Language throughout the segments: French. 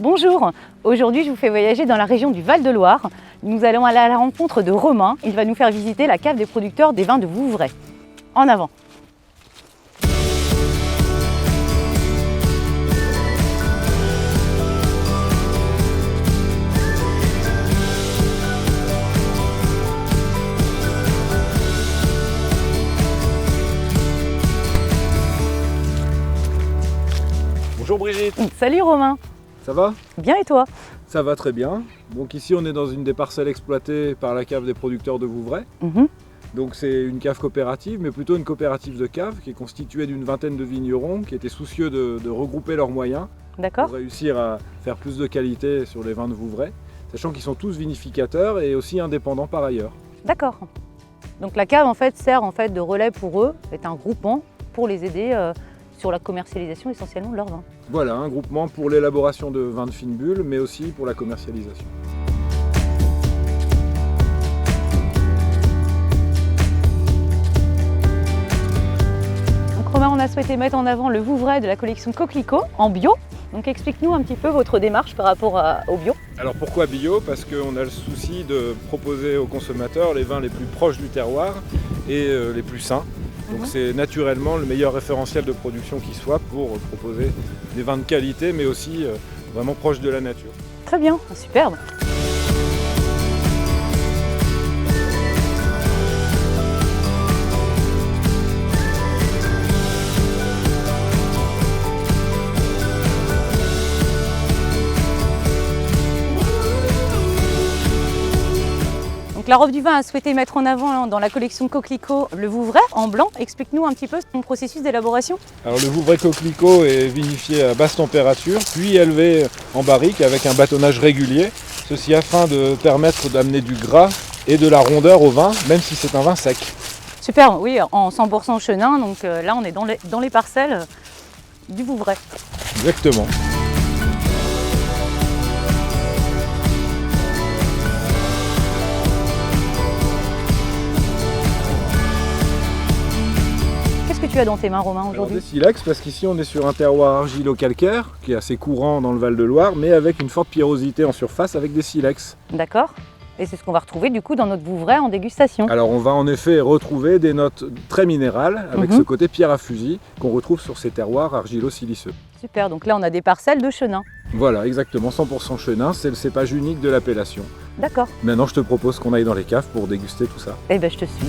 Bonjour, aujourd'hui je vous fais voyager dans la région du Val-de-Loire. Nous allons aller à la rencontre de Romain. Il va nous faire visiter la cave des producteurs des vins de Vouvray. En avant! Bonjour Brigitte. Salut Romain. Ça va? Bien et toi? Ça va très bien. Donc ici on est dans une des parcelles exploitées par la cave des producteurs de Vouvray. Donc c'est une cave coopérative, mais plutôt une coopérative de cave qui est constituée d'une vingtaine de vignerons qui étaient soucieux de regrouper leurs moyens D'accord. pour réussir à faire plus de qualité sur les vins de Vouvray, sachant qu'ils sont tous vinificateurs et aussi indépendants par ailleurs. D'accord. Donc la cave en fait sert de relais pour eux, est un groupement pour les aider sur la commercialisation essentiellement de leurs vins. Voilà, un groupement pour l'élaboration de vins de fine bulle, mais aussi pour la commercialisation. Donc Romain, on a souhaité mettre en avant le Vouvray de la collection Coquelicot en bio. Donc explique-nous un petit peu votre démarche par rapport au bio. Alors pourquoi bio? Parce qu'on a le souci de proposer aux consommateurs les vins les plus proches du terroir et les plus sains. Donc c'est naturellement le meilleur référentiel de production qui soit pour proposer des vins de qualité mais aussi vraiment proches de la nature. Très bien, superbe. Donc la Robe du Vin a souhaité mettre en avant dans la collection Coquelicot le Vouvray en blanc. Explique-nous un petit peu son processus d'élaboration. Alors le Vouvray Coquelicot est vinifié à basse température, puis élevé en barrique avec un bâtonnage régulier. Ceci afin de permettre d'amener du gras et de la rondeur au vin, même si c'est un vin sec. Super, oui, en 100% chenin. Donc là on est dans les parcelles du Vouvray. Exactement. Qu'est-ce que tu as dans tes mains, Romain, Alors aujourd'hui? des silex, parce qu'ici on est sur un terroir argilo-calcaire qui est assez courant dans le Val-de-Loire, mais avec une forte pierrosité en surface avec des silex. D'accord. Et c'est ce qu'on va retrouver du coup dans notre Vouvray en dégustation. Alors on va en effet retrouver des notes très minérales avec ce côté pierre à fusil qu'on retrouve sur ces terroirs argilo-siliceux. Super, donc là on a des parcelles de chenin. Voilà, exactement, 100% chenin, c'est le cépage unique de l'appellation. D'accord. Maintenant je te propose qu'on aille dans les caves pour déguster tout ça. Eh bien je te suis.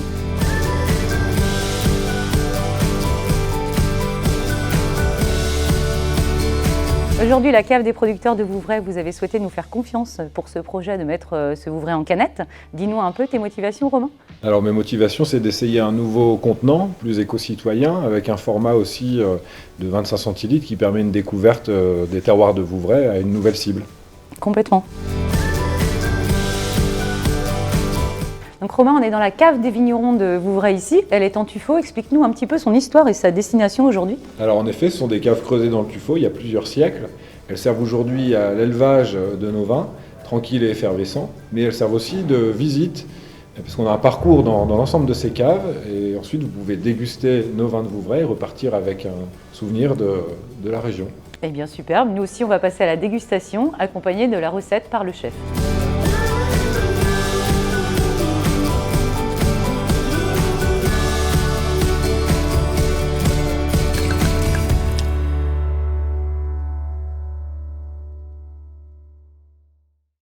Aujourd'hui, la cave des producteurs de Vouvray, vous avez souhaité nous faire confiance pour ce projet de mettre ce Vouvray en canette. Dis-nous un peu tes motivations, Romain. Alors mes motivations, c'est d'essayer un nouveau contenant, plus éco-citoyen, avec un format aussi de 25 centilitres qui permet une découverte des terroirs de Vouvray à une nouvelle cible. Complètement. Donc Romain, on est dans la cave des vignerons de Vouvray ici. Elle est en tuffeau. Explique-nous un petit peu son histoire et sa destination aujourd'hui. Alors en effet, ce sont des caves creusées dans le tuffeau il y a plusieurs siècles. Elles servent aujourd'hui à l'élevage de nos vins, tranquilles et effervescents, mais elles servent aussi de visite, parce qu'on a un parcours dans l'ensemble de ces caves, et ensuite vous pouvez déguster nos vins de Vouvray et repartir avec un souvenir de la région. Eh bien superbe. Nous aussi, on va passer à la dégustation, accompagnée de la recette par le chef.